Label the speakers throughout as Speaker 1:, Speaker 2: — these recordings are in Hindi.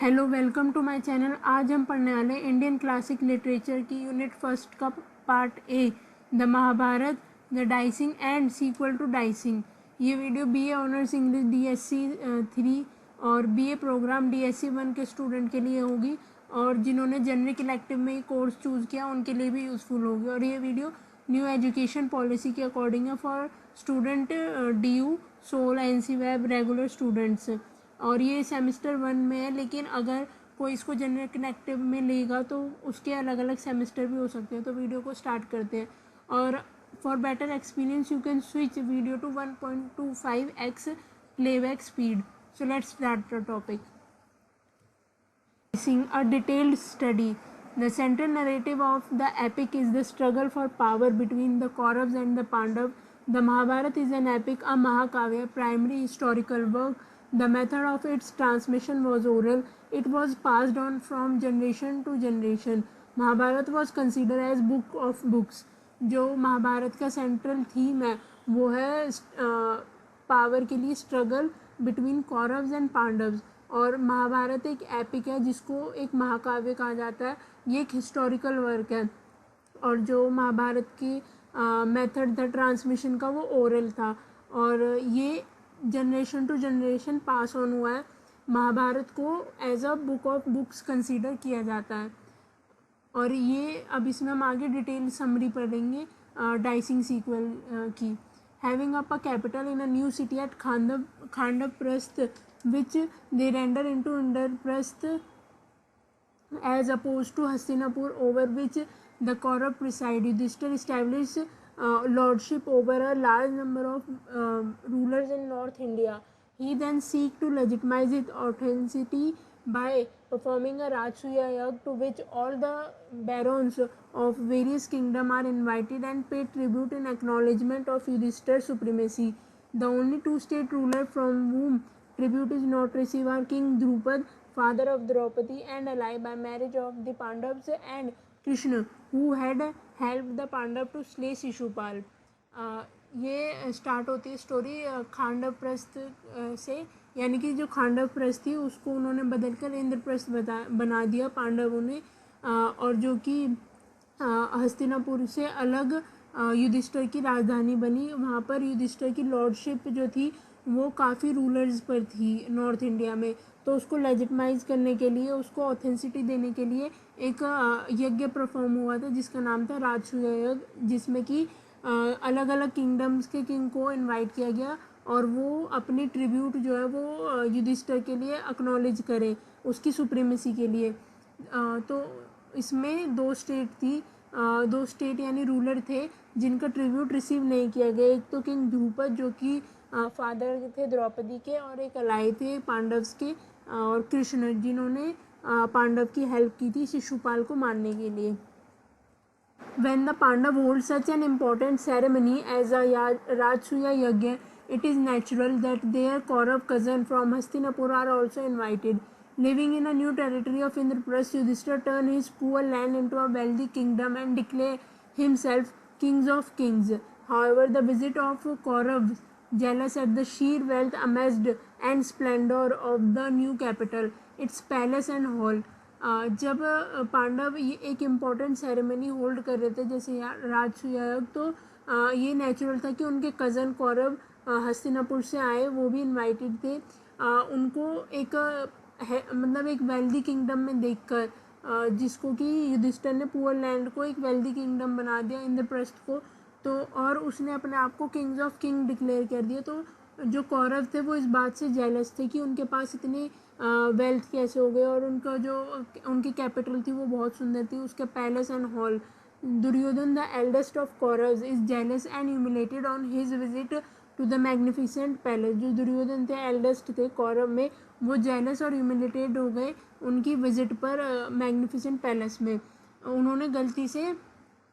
Speaker 1: Hello, welcome to my channel. आज हम पढ़ने वाले इंडियन क्लासिक लिटरेचर की यूनिट फर्स्ट का part A, the Mahabharata, the dicing and sequel to dicing. ये video BA honours English DSC 3 और बीए प्रोग्राम डीएससी 1 के स्टूडेंट के लिए होगी, और जिन्होंने जेनरिक इलेक्टिव में कोर्स चूज़ किया उनके लिए भी यूज़फुल होगी। और ये वीडियो न्यू एजुकेशन पॉलिसी के अकॉर्डिंग है for student DU, SOL, NC web, regular students. और ये सेमेस्टर 1 में है, लेकिन अगर कोई इसको जनरल कनेक्टिव में लेगा तो उसके अलग अलग सेमेस्टर भी हो सकते हैं। तो वीडियो को स्टार्ट करते हैं। और for better experience you can switch video to 1.25x playback speed. So let's start the topic. A detailed study. The central narrative of the epic is the struggle for power between the Kauravas and the Pandavas. The Mahabharata is an epic, a Mahakavya, primary historical work. The method of its transmission was oral. It was passed on from generation to generation. Mahabharata was considered as book of books. जो महाभारत का सेंट्रल थीम है वो है पावर के लिए struggle between Kauravas and Pandavas. और महाभारत एक एपिक है जिसको एक महाकाव्य कहा जाता है। ये एक हिस्टोरिकल वर्क है, और जो महाभारत की मेथड था ट्रांसमिशन का वो ओरल था, और ये generation to generation pass on हुआ है। महाभारत को as a book of books consider किया जाता है। और ये अब इसमें हम आगे डिटेल समरी पढ़ेंगे डाइसिंग सीक्वल की। Having up a capital in a new city at Khandavprastha which they render into Indraprasth as opposed to Hastinapur, over which the Kaurav preside. Yudhishthir established lordship over a large number of rulers in North India. He then seek to legitimize its authenticity by performing a Rajsuya Yagya, to which all the barons of various kingdoms are invited and pay tribute in acknowledgement of Yudhishthir's supremacy. The only two state ruler from whom tribute is not received are King Drupad, father of Draupadi, and ally by marriage of the Pandavas, and Krishna, who had helped the Pandav to slay Shishupal. ये स्टार्ट होती है स्टोरी खांडवप्रस्थ से, यानी कि जो खांडवप्रस्थ थी उसको उन्होंने बदलकर इंद्रप्रस्थ बना दिया पांडवों ने, और जो कि हस्तिनापुर से अलग युधिष्ठिर की राजधानी बनी। वहाँ पर युधिष्ठिर की लॉर्डशिप जो थी वो काफ़ी रूलर्स पर थी नॉर्थ इंडिया में, तो उसको लेजिटमाइज करने के लिए, उसको ऑथेंसिटी देने के लिए एक यज्ञ परफॉर्म हुआ था जिसका नाम था राजसूय यज्ञ, जिसमें कि अलग अलग किंगडम्स के किंग को इनवाइट किया गया और वो अपनी ट्रिब्यूट जो है वो युधिष्ठिर के लिए एक्नॉलेज करें उसकी सुप्रीमेसी के लिए। तो इसमें दो स्टेट यानी रूलर थे जिनका ट्रिब्यूट रिसीव नहीं किया गया। एक तो किंग ध्रुपद जो कि फादर थे द्रौपदी के, और एक अलाई थे पांडव्स के, और कृष्ण जिन्होंने पांडव की हेल्प की थी शिशुपाल को मारने के लिए। When the Pandav hold such an important ceremony as a Rajsuya Yagya, it is natural that their Kaurav cousin from Hastinapur are also invited. Living in a new territory of Indraprasth, Yudhishthira turned his poor land into a wealthy kingdom and declared himself kings of kings. However, the visit of Kauravs, jealous at the sheer wealth, amassed and splendor of the new capital, its palace and hall, जब पांडव ये एक इम्पॉर्टेंट सेरेमनी होल्ड कर रहे थे जैसे राजसूय यज्ञ, तो ये नेचुरल था कि उनके कज़न कौरव हस्तिनापुर से आए, वो भी इनवाइटेड थे। उनको एक मतलब एक वेल्दी किंगडम में देखकर, जिसको कि युधिष्ठिर ने पुअर लैंड को एक वेल्दी किंगडम बना दिया इंद्रप्रस्थ को, तो और उसने अपने आप को किंग्स ऑफ किंग डिक्लेयर कर दिया। तो जो कौरव थे वो इस बात से जेलस थे कि उनके पास इतने वेल्थ कैसे हो गए, और उनका जो उनकी कैपिटल थी वो बहुत सुंदर थी, उसके palace and hall. Duryodhana the eldest of Kauravas is jealous and humiliated on his visit to the magnificent palace. जो दुर्योधन थे, एल्डेस्ट थे कौरव में, वो जेलस और ह्यूमिलेटेड हो गए उनकी विजिट पर मैग्निफिसेंट पैलेस में। उन्होंने गलती से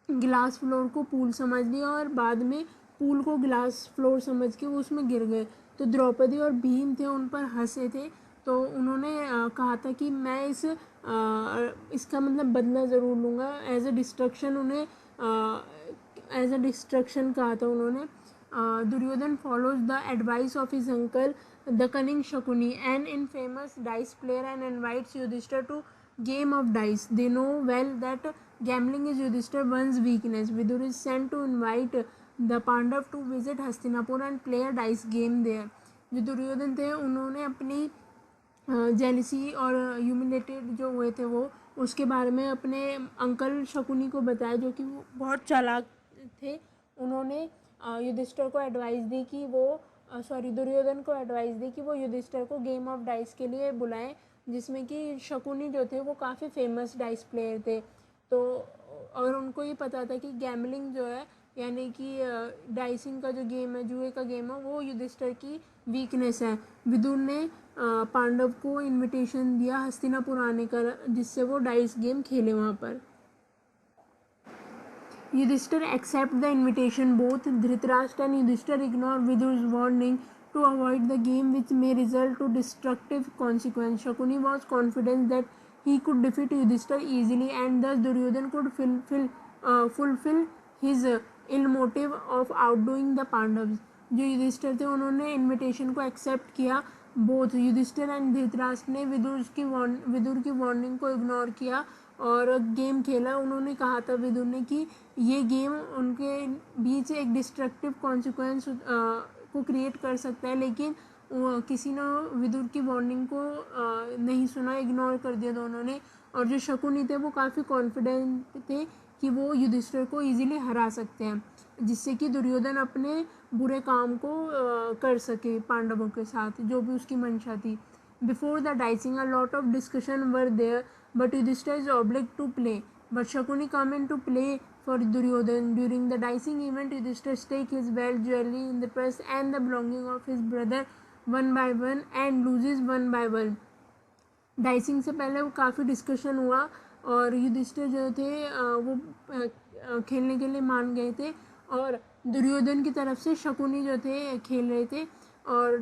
Speaker 1: गिलास फ्लोर को पूल समझ लिया और बाद में पूल को गिलास फ्लोर समझ के वो उसमें गिर गए। तो द्रौपदी और भीम थे उन पर हंसे थे, तो उन्होंने कहा था कि मैं इसका मतलब बदला ज़रूर लूँगा, एज अ डिस्ट्रक्शन उन्हें एज अ डिस्ट्रक्शन कहा था उन्होंने। Duryodhan follows the advice of his uncle the cunning Shakuni, an infamous dice player, and invites Yudhishthir to game of dice. They know well that gambling is Yudhishthir one's weakness. Vidur is sent to invite the Pandav to visit Hastinapur and play a dice game there. जो दुर्योधन थे उन्होंने अपनी जेलसी और ह्यूमिलेटेड जो हुए थे वो उसके बारे में अपने अंकल शकुनी को बताया, जो कि वो बहुत चालाक थे. उन्होंने युधिष्ठिर को एडवाइस दी कि वो दुर्योधन को एडवाइस दी कि वो युधिष्ठिर को गेम ऑफ डाइस के लिए बुलाएं, जिसमें कि शकुनी जो थे वो काफ़ी फेमस डाइस प्लेयर थे. तो और उनको ये पता था कि गैमलिंग जो है यानी कि डाइसिंग का जो गेम है, जुए का गेम है, वो युधिष्ठिर की वीकनेस है. विदुर ने पांडव को इनविटेशन दिया हस्तिनापुर आने का, जिससे वो डाइस गेम खेले वहाँ पर. Yudhishthir accept the invitation. Both Dhritarashtra and Yudhishthir ignore Vidur's warning to avoid the game, which may result to destructive consequence. Shakuni was confident that he could defeat Yudhishthir easily, and thus Duryodhan could fulfill his ill motive of outdoing the Pandavas. जो युधिष्ठिर थे उन्होंने इनविटेशन को एक्सेप्ट किया. बोथ युधिष्ठिर एंड धृतराष्ट्र ने विदुर की वार्निंग को इग्नोर किया और गेम खेला. उन्होंने कहा था विदुर ने कि ये गेम उनके बीच एक डिस्ट्रक्टिव कॉन्सिक्वेंस को क्रिएट कर सकता है, लेकिन किसी ने विदुर की वार्निंग को नहीं सुना, इग्नोर कर दिया दोनों ने. और जो शकुनी थे वो काफ़ी कॉन्फिडेंट थे कि वो युधिष्ठिर को इजीली हरा सकते हैं, जिससे कि दुर्योधन अपने बुरे काम को कर सके पांडवों के साथ, जो भी उसकी मंशा थी. Before the dicing a lot of discussion were there, but Yudhishthir is obliged to play. But Shakuni come in to play for Duryodhan. During the dicing event, Yudhishthir stake his wealth, jewelry in the purse and the belonging of his brother one by one and loses one by one. Dicing से पहले वो काफ़ी डिस्कशन हुआ और युधिष्ठिर जो थे वो खेलने के लिए मान गए थे और दुर्योधन की तरफ से शकुनी जो थे खेल रहे थे. और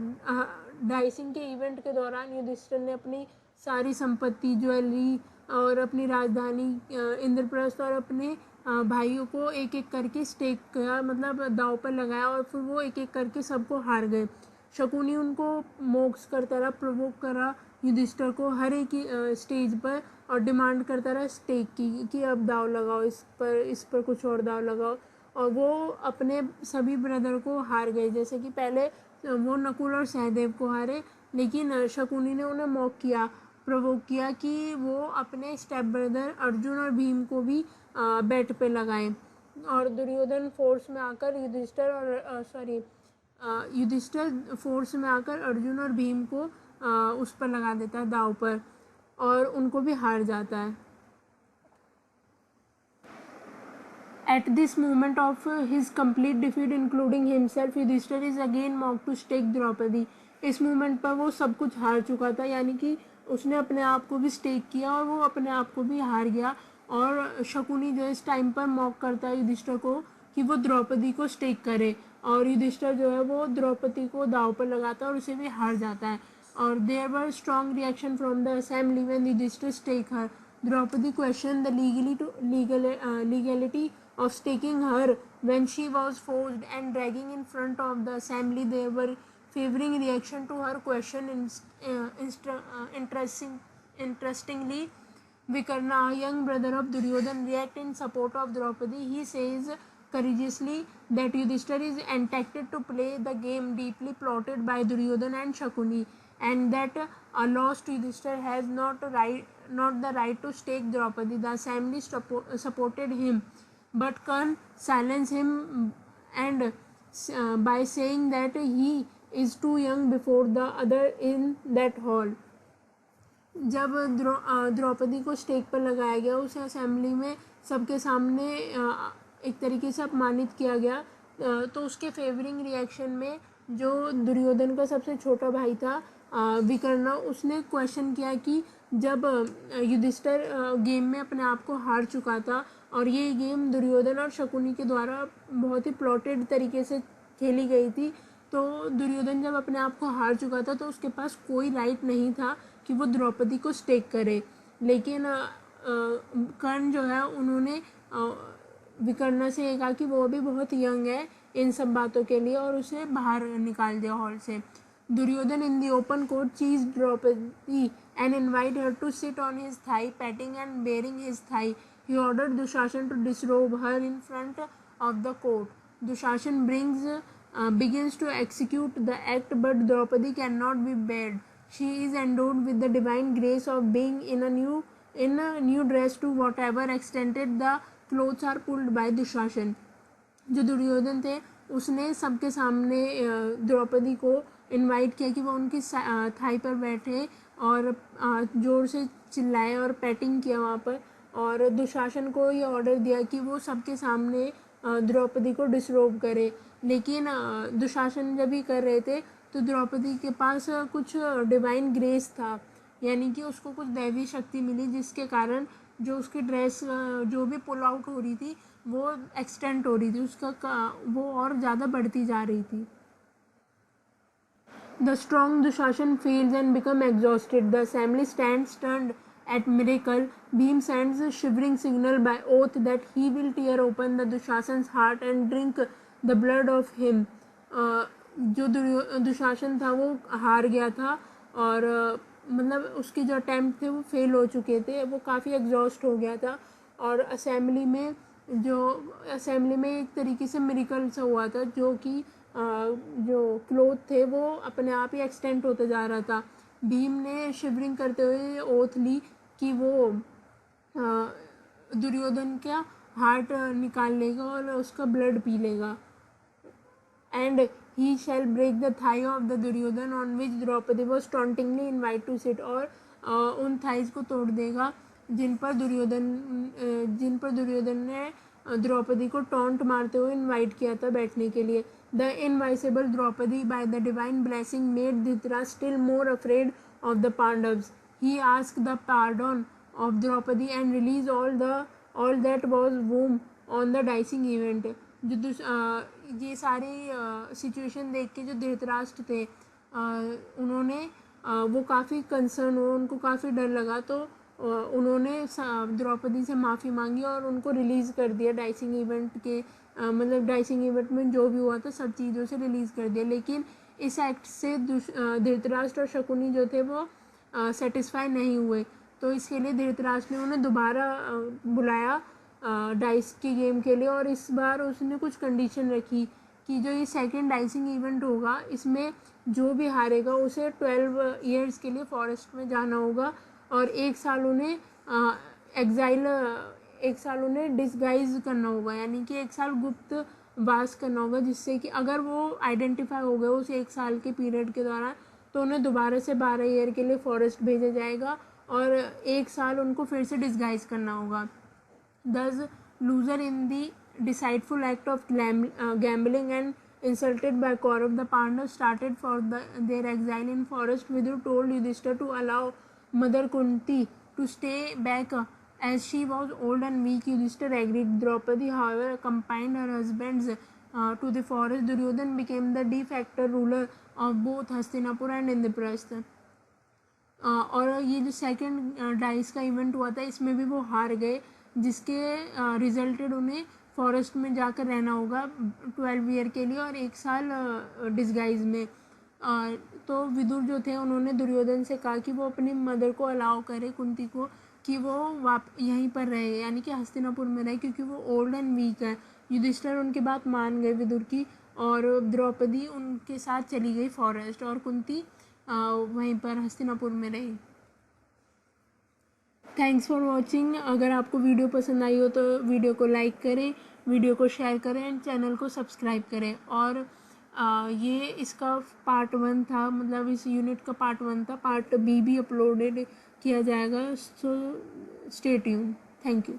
Speaker 1: डाइसिंग के इवेंट के दौरान युधिष्ठिर ने अपनी सारी संपत्ति, ज्वेलरी और अपनी राजधानी इंद्रप्रस्थ और अपने भाइयों को एक एक करके स्टेक किया, मतलब दांव पर लगाया और फिर वो एक एक करके सबको हार गए. शकुनी उनको मोक्स करता रहा, प्रोवोक करा युधिष्ठिर को हर एक स्टेज पर और डिमांड करता रहा स्टेक की कि अब दाव लगाओ, इस पर कुछ और दाव लगाओ. और वो अपने सभी ब्रदर को हार गए. जैसे कि पहले वो नकुल और सहदेव को हारे, लेकिन शकुनी ने उन्हें मॉक किया, प्रोवोक किया कि वो अपने स्टेप ब्रदर अर्जुन और भीम को भी बेट पे लगाएं. और दुर्योधन फोर्स में आकर युधिष्ठिर फोर्स में आकर अर्जुन और भीम को उस पर लगा देता है दाव पर और उनको भी हार जाता है. At this moment of his complete defeat, including himself, Yudhishthir is again mocked to stake Draupadi. इस मोमेंट पर वो सब कुछ हार चुका था, यानी कि उसने अपने आप को भी स्टेक किया और वो अपने आप को भी हार गया. और शकुनी जो इस टाइम पर मॉक करता है युधिष्ठिर को कि वो द्रौपदी को स्टेक करे और युधिष्ठिर जो है वो द्रौपदी को दाव पर लगाता है और उसे भी हार जाता है. और there were strong reaction from the assembly when Yudhishthir stake her. Draupadi questioned the legality of staking her when she was forced and dragging in front of the assembly. There were favoring reaction to her question. Interestingly, Vikarna, a young brother of Duryodhan, react in support of Draupadi. He says courageously that Yudhishthir is entitled to play the game deeply plotted by Duryodhan and Shakuni, and that a lost Yudhishthir has not the right to stake Draupadi. The assembly supported him, but Karna silenced him and by saying that he is too young before the other in that hall. जब द्रौपदी को स्टेक पर लगाया गया, उसे असेंबली में सबके सामने एक तरीके से अपमानित किया गया, तो उसके फेवरिंग रिएक्शन में जो दुर्योधन का सबसे छोटा भाई था विकर्ण, उसने क्वेश्चन किया कि जब युधिष्ठिर गेम में अपने आप को हार चुका था और ये गेम दुर्योधन और शकुनी के द्वारा बहुत ही प्लॉटेड तरीके से खेली गई थी, तो दुर्योधन जब अपने आप को हार चुका था तो उसके पास कोई राइट नहीं था कि वो द्रौपदी को स्टेक करे. लेकिन कर्ण जो है उन्होंने विकर्ण से कहा कि वो भी बहुत यंग है इन सब बातों के लिए और उसे बाहर निकाल दिया हॉल से. Duryodhan in the open court seized Draupadi and invited her to sit on his thigh, patting and baring his thigh. He ordered Dushashan to disrobe her in front of the court. Dushashan begins to execute the act, but Draupadi cannot be bared. She is endowed with the divine grace of being in a new dress to whatever extent the clothes are pulled by Dushashan. जो दुर्योधन थे उसने सबके सामने द्रौपदी को इनवाइट किया कि वो उनकी थाई पर बैठे और ज़ोर से चिल्लाए और पैटिंग किया वहाँ पर, और दुशासन को ये ऑर्डर दिया कि वो सबके सामने द्रौपदी को डिसरोब करे। लेकिन दुशासन जब ही कर रहे थे तो द्रौपदी के पास कुछ डिवाइन ग्रेस था, यानी कि उसको कुछ दैवी शक्ति मिली जिसके कारण जो उसकी ड्रेस जो भी पुल आउट हो रही थी वो एक्सटेंड हो रही थी, वो और ज़्यादा बढ़ती जा रही थी। The strong Dushashan fails and becomes exhausted. The assembly stands stunned at miracle. Bhim sends a shivering signal by oath that he will tear open the Dushasan's heart and drink the blood of him. जो दुशासन था वो हार गया था और मतलब उसके जो अटैम्प्ट थे वो फेल हो चुके थे, वो काफ़ी एग्जॉस्ट हो गया था और असेंबली में एक तरीके से मिरेकल सा हुआ था, जो कि जो क्लोथ थे वो अपने आप ही एक्सटेंड होता जा रहा था। भीम ने शिवरिंग करते हुए ओथ ली कि वो दुर्योधन का हार्ट निकाल लेगा और उसका ब्लड पी लेगा। And he shall break the thigh of the Duryodhan on which Draupadi was tauntingly invited to sit, और उन थाइज को तोड़ देगा जिन पर दुर्योधन ने द्रौपदी को टॉन्ट मारते हुए इनवाइट किया था बैठने के लिए। The invincible Draupadi by the divine blessing made Dhritarashtra still more afraid of the Pandavas. He asked the pardon of Draupadi and released all that was womb on the dicing event. जो ये सारी सिचुएशन देख के जो धृतराष्ट्र थे उन्होंने वो काफ़ी कंसर्न हुए, उनको काफ़ी डर लगा, तो उन्होंने द्रौपदी से माफ़ी मांगी और उनको रिलीज़ कर दिया डाइसिंग इवेंट के मतलब डाइसिंग इवेंट में जो भी हुआ था सब चीज़ों से रिलीज़ कर दिया। लेकिन इस एक्ट से धृतराष्ट्र और शकुनी जो थे वो सेटिस्फाई नहीं हुए, तो इसके लिए धृतराष्ट्र ने उन्हें दोबारा बुलाया डाइस के गेम के लिए, और इस बार उसने कुछ कंडीशन रखी कि जो ये सेकंड डाइसिंग इवेंट होगा इसमें जो भी हारेगा उसे 12 ईयर्स के लिए फॉरेस्ट में जाना होगा और एक साल उन्हें डिसगाइज करना होगा, यानी कि एक साल गुप्त वास करना होगा, जिससे कि अगर वो आइडेंटिफाई हो गए उस एक साल के पीरियड के दौरान तो उन्हें दोबारा से 12 ईयर के लिए फॉरेस्ट भेजा जाएगा और एक साल उनको फिर से डिसगाइज करना होगा। Thus, loser in the deceitful act of gambling and insulted by Kaurav, the Pandavas started for their exile in forest. Vidur told Yudhishthira to allow Mother Kunti to stay back as she was old and weak. Yudhishthira agreed. Draupadi, however, accompanied her husbands to the forest. Duryodhan became the de facto ruler of both Hastinapur and Indraprastha. और ये जो सेकेंड डाइस का इवेंट हुआ था इसमें भी वो हार गए, जिसके रिजल्टेड उन्हें फॉरेस्ट में जाकर रहना होगा 12 ईयर के लिए और एक साल डिसगाइज में। तो विदुर जो थे उन्होंने दुर्योधन से कहा कि वो अपनी मदर को अलाउ करे, कुंती को, कि वो यहीं पर रहे, यानी कि हस्तिनापुर में रहे, क्योंकि वो ओल्ड एंड वीक है। युधिष्ठिर उनकी बात मान गए विदुर की, और द्रौपदी उनके साथ चली गई फॉरेस्ट और कुंती वहीं पर हस्तिनापुर में रही। Thanks for watching. अगर आपको वीडियो पसंद आई हो तो वीडियो को लाइक करें, वीडियो को शेयर करें एंड चैनल को सब्सक्राइब करें। और ये इसका पार्ट 1 था, मतलब इस यूनिट का पार्ट 1 था, पार्ट B भी अपलोडेड किया जाएगा, so stay tuned. Thank you.